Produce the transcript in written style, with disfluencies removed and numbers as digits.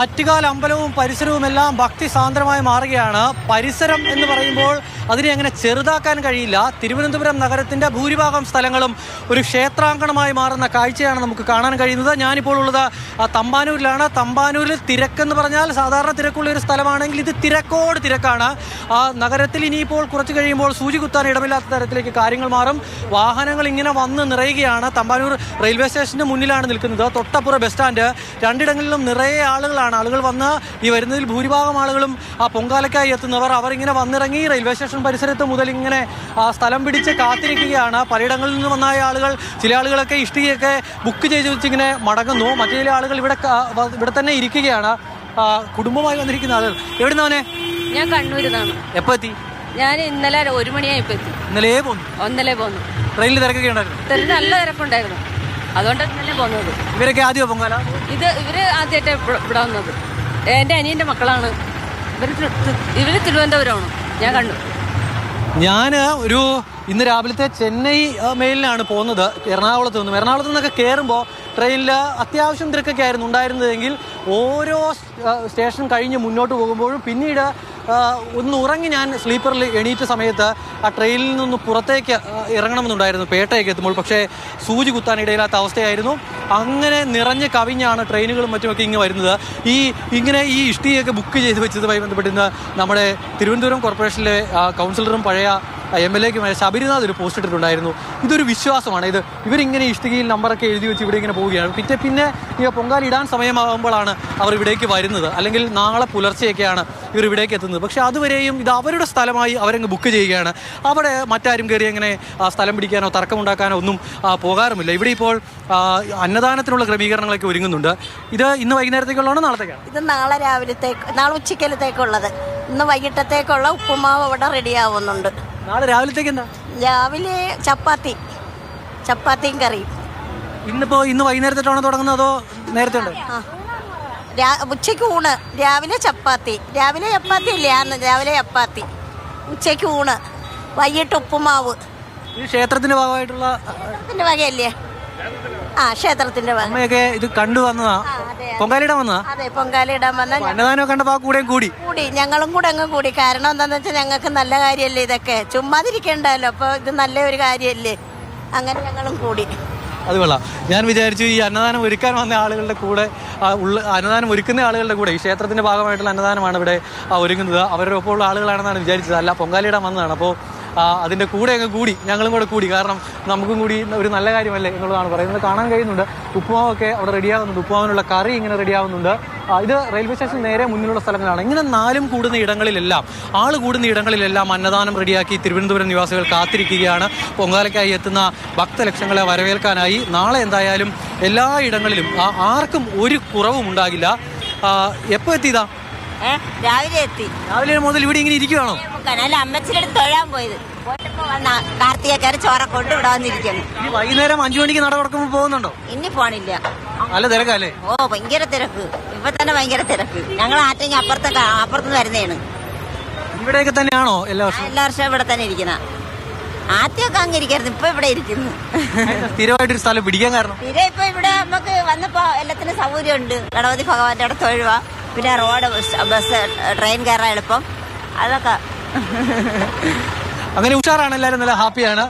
ആറ്റുകാൽ അമ്പലവും പരിസരവുമെല്ലാം ഭക്തി സാന്ദ്രമായി മാറുകയാണ്. പരിസരം എന്ന് പറയുമ്പോൾ അതിനെ അങ്ങനെ ചെറുതാക്കാൻ കഴിയില്ല. തിരുവനന്തപുരം നഗരത്തിൻ്റെ ഭൂരിഭാഗം സ്ഥലങ്ങളും ഒരു ക്ഷേത്രാങ്കണമായി മാറുന്ന കാഴ്ചയാണ് നമുക്ക് കാണാൻ കഴിയുന്നത്. ഞാനിപ്പോൾ ഉള്ളത് തമ്പാനൂരിലാണ്. തമ്പാനൂരിൽ തിരക്കെന്ന് പറഞ്ഞാൽ സാധാരണ തിരക്കുള്ള ഒരു സ്ഥലമാണെങ്കിൽ ഇത് തിരക്കോട് തിരക്കാണ്. നഗരത്തിൽ ഇനിയിപ്പോൾ കുറച്ച് കഴിയുമ്പോൾ സൂചി കുത്താൻ ഇടമില്ലാത്ത തരത്തിലേക്ക് കാര്യങ്ങൾ മാറും. വാഹനങ്ങൾ ഇങ്ങനെ വന്ന് നിറയുകയാണ്. തമ്പാനൂർ റെയിൽവേ സ്റ്റേഷൻ്റെ മുന്നിലാണ് നിൽക്കുന്നത്. തൊട്ടപ്പുറം ബസ് സ്റ്റാൻഡ്. രണ്ടിടങ്ങളിലും നിറയെ ആളുകൾ വന്ന് ഈ വരുന്നതിൽ ഭൂരിഭാഗം ആളുകളും പൊങ്കാലയ്ക്കായി എത്തുന്നവർ അവരിങ്ങനെ വന്നിറങ്ങി റെയിൽവേ സ്റ്റേഷൻ പരിസരത്ത് മുതൽ ഇങ്ങനെ സ്ഥലം പിടിച്ച് കാത്തിരിക്കുകയാണ്. പലയിടങ്ങളിൽ നിന്ന് വന്നായ ആളുകൾ, ചില ആളുകളൊക്കെ ഇഷ്ടികയൊക്കെ ബുക്ക് ചെയ്ത് വെച്ചിങ്ങനെ മടങ്ങുന്നു. മറ്റു ചില ആളുകൾ ഇവിടെ തന്നെ ഇരിക്കുകയാണ്. കുടുംബമായി വന്നിരിക്കുന്ന ആളുകൾ. എവിടെ നിന്നാണ്? ഞാൻ കണ്ണൂരിന്നാണ്. എപ്പോൾ എത്തി? ഞാൻ ഇന്നലെ 1 മണിയായപ്പോൾ എത്തി. ഇന്നലെ പോന്നു. ട്രെയിനിൽ തിരക്കൊക്കെ ഉണ്ടായിരുന്നു? ട്രെയിനിൽ നല്ല തിരക്കുണ്ടായിരുന്നു. അതുകൊണ്ട് ഇന്നലെ പോകുന്നത്. ഇവരൊക്കെ ആദ്യമോ പൊങ്കാല? ഇവര് ആദ്യമായിട്ട് ഇവിടെ വന്നത്. എൻ്റെ അനിയൻ്റെ മക്കളാണ്. ഇവര് തിരുവനന്തപുരമാണ്. ഞാൻ കണ്ടു. ഞാൻ ഇന്ന് രാവിലത്തെ ചെന്നൈ മെയിലിനാണ് പോകുന്നത്. എറണാകുളത്ത് നിന്നൊക്കെ കയറുമ്പോൾ ട്രെയിനിൽ അത്യാവശ്യം തിരക്കൊക്കെ ആയിരുന്നു ഉണ്ടായിരുന്നതെങ്കിൽ ഓരോ സ്റ്റേഷൻ കഴിഞ്ഞ് മുന്നോട്ട് പോകുമ്പോഴും പിന്നീട് ഒന്ന് ഉറങ്ങി ഞാൻ സ്ലീപ്പറിൽ എണീറ്റ സമയത്ത് ആ ട്രെയിനിൽ നിന്ന് പുറത്തേക്ക് ഇറങ്ങണമെന്നുണ്ടായിരുന്നു പേട്ടയൊക്കെ എത്തുമ്പോൾ. പക്ഷേ സൂചി കുത്താനിടയില്ലാത്ത അവസ്ഥയായിരുന്നു. അങ്ങനെ നിറഞ്ഞ് കവിഞ്ഞാണ് ട്രെയിനുകളും മറ്റുമൊക്കെ ഇങ്ങനെ വരുന്നത്. ഇങ്ങനെ ഈ ഇഷ്ടികയൊക്കെ ബുക്ക് ചെയ്ത് വെച്ചതുമായി ബന്ധപ്പെട്ട് ഇന്ന് നമ്മുടെ തിരുവനന്തപുരം കോർപ്പറേഷനിലെ കൗൺസിലറും പഴയ MLA ശബരിനാഥ് ഒരു പോസ്റ്റ് ഇട്ടിട്ടുണ്ടായിരുന്നു. ഇതൊരു വിശ്വാസമാണ്. ഇവരിങ്ങനെ ഇഷ്ടികയിൽ നമ്പറൊക്കെ എഴുതി വെച്ച് ഇവിടെ ഇങ്ങനെ പോവുകയാണ്. പിന്നെ ഈ പൊങ്കാല ഇടാൻ സമയമാകുമ്പോഴാണ് അവർ ഇവിടേക്ക് വരുന്നത്. അല്ലെങ്കിൽ നാളെ പുലർച്ചെയൊക്കെയാണ് ഇവർ ഇവിടേക്ക് എത്തുന്നത്. പക്ഷേ അതുവരെയും ഇത് അവരുടെ സ്ഥലമായി അവരങ്ങ് ബുക്ക് ചെയ്യുകയാണ്. അവിടെ മറ്റാരും കയറി അങ്ങനെ സ്ഥലം പിടിക്കാനോ തർക്കമുണ്ടാക്കാനോ ഒന്നും പോകാറുമില്ല. ഇവിടെ ഇപ്പോൾ അന്നദാനത്തിനുള്ള ക്രമീകരണങ്ങളൊക്കെ ഒരുങ്ങുന്നുണ്ട്. ഇത് ഇന്ന് വൈകുന്നേരത്തേക്കുള്ളതാണോ നാളത്തേക്കാണ്? ഇത് നാളെ ഉച്ചക്കലത്തേക്കുള്ളത്. ഇന്ന് വൈകിട്ടത്തേക്കുള്ള ഉപ്പുമാവ് അവിടെ റെഡിയാവുന്നുണ്ട്. നാളെ രാവിലത്തേക്ക് എന്താ? രാവിലെ ചപ്പാത്തിയും കറിയും. ഇന്ന് വൈകുന്നേരത്തേക്കാണോ തുടങ്ങുന്നത് അതോ നേരത്തെ ഉണ്ട്? ഉച്ചയ്ക്ക് ഊണ്, രാവിലെ ചപ്പാത്തി ഇല്ലേ? രാവിലെ ചപ്പാത്തി, ഉച്ചയ്ക്ക് ഊണ്, വൈകിട്ട് ഉപ്പുമാവ്. ഈ ക്ഷേത്രത്തിന്റെ ഭാഗമായിട്ടുള്ള വകയല്ലേ? ക്ഷേത്രത്തിന്റെ വക. അമ്മയൊക്കെ ഇത് കണ്ടു വന്നതാ? പൊങ്കാലയിടാൻ വന്നതാ? അതെ, പൊങ്കാലയിടാൻ വന്ന. അന്നദാനം കണ്ടപ്പോ കൂടി ഞങ്ങളും കൂടെ അങ്ങ് കൂടി. കാരണം എന്താന്ന് വെച്ചാൽ ഞങ്ങൾക്ക് നല്ല കാര്യമല്ലേ ഇതൊക്കെ, ചുമ്മാതിരിക്കണ്ടല്ലോ. അപ്പൊ ഇത് നല്ല ഒരു കാര്യമല്ലേ, അങ്ങനെ ഞങ്ങളും കൂടി. അത് കൊള്ളാം. ഞാൻ വിചാരിച്ചു ഈ അന്നദാനം ഒരുക്കാൻ വന്ന ആളുകളുടെ കൂടെ അന്നദാനം ഒരുക്കുന്ന ആളുകളുടെ കൂടെ ഈ ക്ഷേത്രത്തിന്റെ ഭാഗമായിട്ടുള്ള അന്നദാനമാണ് ഇവിടെ ഒരുങ്ങുന്നത്. അവരുടെ ഒപ്പമുള്ള ആളുകളാണെന്നാണ് വിചാരിച്ചത്. അല്ല, പൊങ്കാലയിടാൻ വന്നതാണ്. അപ്പോൾ അതിൻ്റെ കൂടെ അങ്ങ് കൂടി, ഞങ്ങളും കൂടെ കൂടി. കാരണം നമുക്കും കൂടി ഒരു നല്ല കാര്യമല്ലേ എന്നുള്ളതാണ് പറയുന്നത്. കാണാൻ കഴിയുന്നുണ്ട്. ഉപ്പുമാവൊക്കെ അവിടെ റെഡിയാവുന്നുണ്ട്. ഉപ്പുമാവിനുള്ള കറി ഇങ്ങനെ റെഡിയാവുന്നുണ്ട്. ഇത് റെയിൽവേ സ്റ്റേഷൻ നേരെ മുന്നിലുള്ള സ്ഥലങ്ങളാണ്. ഇങ്ങനെ ആൾ കൂടുന്ന ഇടങ്ങളിലെല്ലാം അന്നദാനം റെഡിയാക്കി തിരുവനന്തപുരം നിവാസികൾ കാത്തിരിക്കുകയാണ്. പൊങ്കാലയ്ക്കായി എത്തുന്ന ഭക്തലക്ഷങ്ങളെ വരവേൽക്കാനായി. നാളെ എന്തായാലും എല്ലാ ഇടങ്ങളിലും ആർക്കും ഒരു കുറവും ഉണ്ടാകില്ല. എപ്പോൾ എത്തിയതാ? രാവിലെ മുതൽ ഇവിടെ ഇങ്ങനെ ഇരിക്കുകയാണോ? അമ്മച്ചിനടുത്ത് തൊഴാൻ പോയത്. കാർത്തികക്കാര് ചോറ കൊണ്ട് ഇവിടെ വന്നിരിക്കുന്നു. വൈകുന്നേരം 5 മണിക്ക് നട തുറക്കുമ്പോൾ പോകുന്നുണ്ടോ? ഇനി പോണില്ല. നല്ല തിരക്കല്ലേ? ഭയങ്കര തിരക്ക്. ഇപ്പൊ തന്നെ ഭയങ്കര തിരക്ക്. ഞങ്ങൾ ആറ്റെങ്കിൽ അപ്പുറത്തുനിന്ന് വരുന്നതാണ്. ഇവിടെയൊക്കെ തന്നെയാണോ എല്ലാ വർഷവും ഇവിടെ തന്നെ ഇരിക്കുന്ന? ആദ്യമൊക്കെ അങ്ങിരിക്കായിരുന്നു, ഇപ്പൊ ഇവിടെ ഇരിക്കുന്നു. സ്ഥിരമായിട്ടൊരു സ്ഥലം പിടിക്കാൻ കാരണം? ഇപ്പൊ ഇവിടെ നമുക്ക് വന്നപ്പോ എല്ലാത്തിനും സൗകര്യമുണ്ട്. ഗണപതി ഭഗവാന്റെ അവിടെ തൊഴുക, പിന്നെ റോഡ്, ബസ്, ട്രെയിൻ കയറാൻ എളുപ്പം. അതൊക്കെ അങ്ങനെ ഉഷാറാണ്. എല്ലാവരും നല്ല ഹാപ്പിയാണ്.